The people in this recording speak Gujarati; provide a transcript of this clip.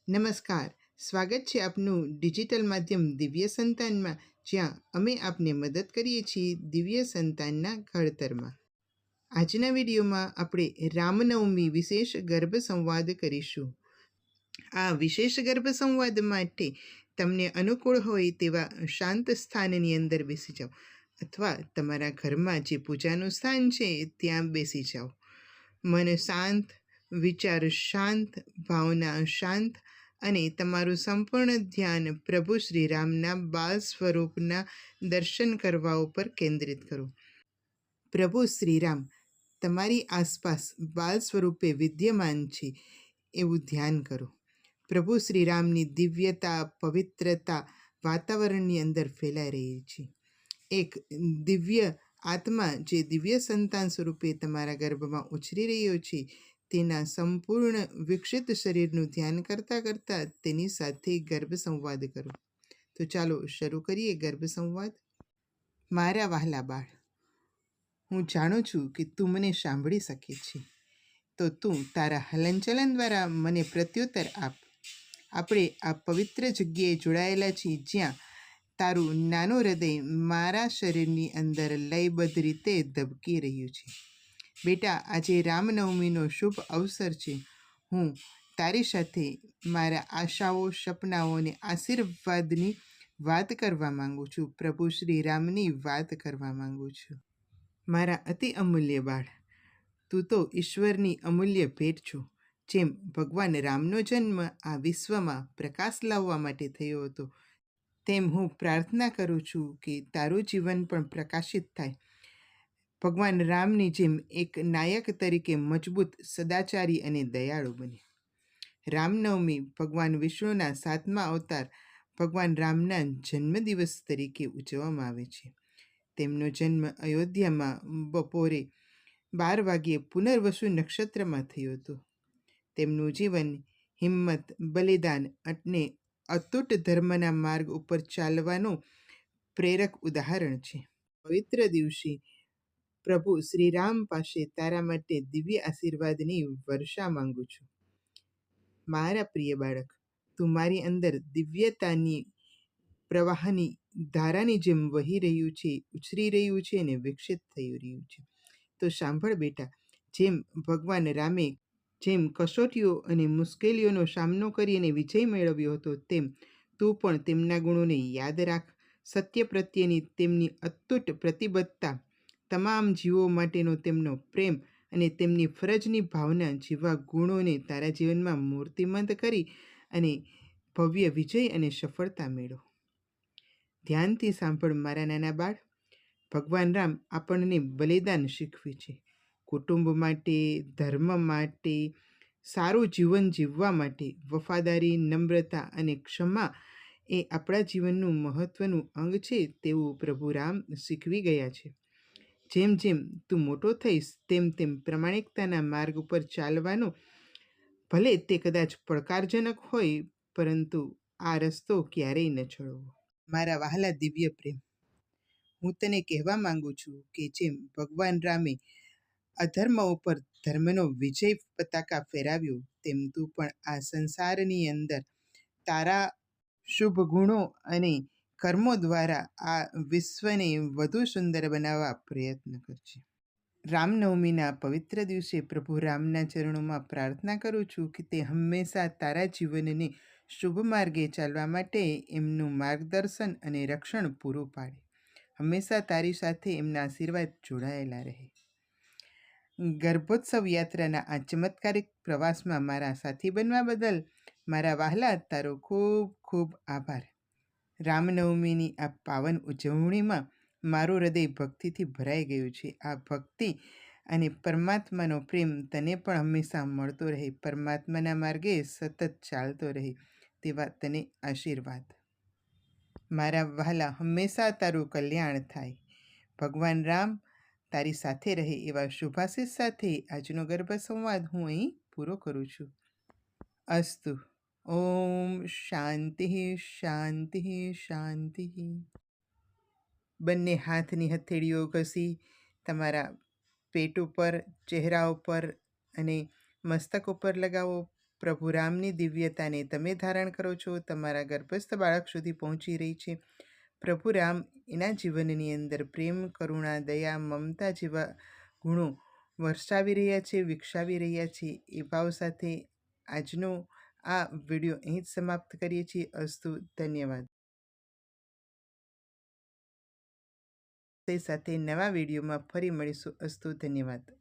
નમસ્કાર, સ્વાગત છે આપનું ડિજિટલ માધ્યમ દિવ્ય સંતાનમાં, જ્યાં અમે આપને મદદ કરીએ છીએ દિવ્ય સંતાનના ઘડતરમાં. આજના વિડીયોમાં આપણે રામનવમી વિશેષ ગર્ભ સંવાદ કરીશું. આ વિશેષ ગર્ભ સંવાદ માટે તમને અનુકૂળ હોય તેવા શાંત સ્થાનની અંદર બેસી જાઓ, અથવા તમારા ઘરમાં જે પૂજાનું સ્થાન છે ત્યાં બેસી જાઓ. મન શાંત, વિચાર શાંત, ભાવના શાંત અને તમારું સંપૂર્ણ ધ્યાન પ્રભુ શ્રીરામના બાળ સ્વરૂપના દર્શન કરવા ઉપર કેન્દ્રિત કરો. પ્રભુ શ્રીરામ તમારી આસપાસ બાળ સ્વરૂપે વિદ્યમાન છે એવું ધ્યાન કરો. પ્રભુ શ્રીરામની દિવ્યતા, પવિત્રતા વાતાવરણની અંદર ફેલાઈ રહી છે. એક દિવ્ય આત્મા જે દિવ્ય સંતાન સ્વરૂપે તમારા ગર્ભમાં ઉછરી રહ્યો છે, તેના સંપૂર્ણ વિકસિત શરીરનું ધ્યાન કરતાં કરતાં તેની સાથે ગર્ભ સંવાદ કરો. તો ચાલો શરૂ કરીએ ગર્ભ સંવાદ. મારા વહાલા બાળ, હું જાણું છું કે તું મને સાંભળી શકે છે, તો તું તારા હલનચલન દ્વારા મને પ્રત્યુત્તર આપ. આપણે આ પવિત્ર જગ્યાએ જોડાયેલા છીએ જ્યાં તારું નાનું હૃદય મારા શરીરની અંદર લયબદ્ધ રીતે ધબકી રહ્યું છે. બેટા, આજે રામનવમીનો શુભ અવસર છે. હું તારી સાથે મારા આશાઓ, સપનાઓ અને આશીર્વાદની વાત કરવા માંગુ છું. પ્રભુ શ્રી રામની વાત કરવા માંગુ છું. મારા અતિ અમૂલ્ય બાળ, તું તો ઈશ્વરની અમૂલ્ય ભેટ છો. જેમ ભગવાન રામનો જન્મ આ વિશ્વમાં પ્રકાશ લાવવા માટે થયો હતો, તેમ હું પ્રાર્થના કરું છું કે તારું જીવન પણ પ્રકાશિત થાય. ભગવાન રામની જેમ એક નાયક તરીકે મજબૂત, સદાચારી અને દયાળુ બને. રામનવમી ભગવાન વિષ્ણુના 7મા અવતાર ભગવાન રામના જન્મદિવસ તરીકે ઉજવવામાં આવે છે. તેમનો જન્મ અયોધ્યામાં બપોરે 12 વાગ્યે પુનર્વસુ નક્ષત્રમાં થયો હતો. તેમનું જીવન હિંમત, બલિદાન અને અતૂટ ધર્મના માર્ગ ઉપર ચાલવાનું પ્રેરક ઉદાહરણ છે. પવિત્ર દિવસે પ્રભુ શ્રીરામ પાસે તારા માટે દિવ્ય આશીર્વાદની વર્ષા માંગુ છું. મારા પ્રિય બાળક, તું મારી અંદર દિવ્યતાની પ્રવાહની ધારાની જેમ વહી રહ્યું છે, ઉછરી રહ્યું છે અને વિકસિત થઈ રહ્યું છે. તો સાંભળ બેટા, જેમ ભગવાન રામે જેમ કસોટીઓ અને મુશ્કેલીઓનો સામનો કરીને વિજય મેળવ્યો હતો, તેમ તું પણ તેમના ગુણોને યાદ રાખ. સત્ય પ્રત્યેની તેમની અતૂટ પ્રતિબદ્ધતા, તમામ જીવો માટેનો તેમનો પ્રેમ અને તેમની ફરજની ભાવના જેવા ગુણોને તારા જીવનમાં મૂર્તિમંત કરી અને ભવ્ય વિજય અને સફળતા મેળવો. ધ્યાનથી સાંભળ મારા નાના બાળ. ભગવાન રામ આપણને બલિદાન શીખવે છે. કુટુંબ માટે, ધર્મ માટે, સારું જીવન જીવવા માટે વફાદારી, નમ્રતા અને ક્ષમા એ આપણા જીવનનું મહત્વનું અંગ છે તેવું પ્રભુ રામ શીખવી ગયા છે. જેમ જેમ તું મોટો થઈશ, તેમ તેમ પ્રમાણિકતાના માર્ગ ઉપર ચાલવાનો, ભલે તે કદાચ પડકારજનક હોય, પરંતુ આ રસ્તો ક્યારેય ન છોડવો. મારા વહાલા દિવ્ય પ્રેમ, હું તને કહેવા માંગુ છું કે જેમ ભગવાન રામે અધર્મ ઉપર ધર્મનો વિજય પતાકા ફેરાવ્યો, તેમ તું પણ આ સંસારની અંદર તારા શુભ ગુણો અને કર્મો દ્વારા આ વિશ્વને વધુ સુંદર બનાવવા પ્રયત્ન કરજે. રામનવમીના પવિત્ર દિવસે પ્રભુ રામના ચરણોમાં પ્રાર્થના કરું છું કે તે હંમેશા તારા જીવનને શુભ માર્ગે ચાલવા માટે એમનું માર્ગદર્શન અને રક્ષણ પૂરું પાડે. હંમેશા તારી સાથે એમના આશીર્વાદ જોડાયેલા રહે. ગર્ભોત્સવ યાત્રાના આ ચમત્કારિક પ્રવાસમાં મારા સાથી બનવા બદલ મારા વહાલા, તારો ખૂબ ખૂબ આભાર. રામનવમીની આ પાવન ઉજવણીમાં મારું હૃદય ભક્તિથી ભરાઈ ગયું છે. આ ભક્તિ અને પરમાત્માનો પ્રેમ તને પણ હંમેશા મળતો રહે, પરમાત્માના માર્ગે સતત ચાલતો રહે, તેવા તને આશીર્વાદ. મારા વહાલા, હંમેશા તારું કલ્યાણ થાય. ભગવાન રામ તારી સાથે રહે એવા શુભાશીષ સાથે આજનો ગર્ભ સંવાદ હું અહીં પૂરો કરું છું. અસ્તુ. ઓમ શાંતિ શાંતિ શાંતિ. બંને હાથની હથેળીઓ ઘસી તમારા પેટ ઉપર, ચહેરા ઉપર અને મસ્તક ઉપર લગાવો. પ્રભુ રામની દિવ્યતાને તમે ધારણ કરો છો. તમારા ગર્ભસ્થ બાળક સુધી પહોંચી રહી છે. પ્રભુ રામ એના જીવનની અંદર પ્રેમ, કરુણા, દયા, મમતા જેવા ગુણો વરસાવી રહ્યા છે, વિકસાવી રહ્યા છે. એ ભાવ સાથે આજનો આ વિડીયો અહીં જ સમાપ્ત કરીએ છીએ. અસ્તુ, ધન્યવાદ. તે સાથે નવા વિડીયોમાં ફરી મળીશું. અસ્તુ, ધન્યવાદ.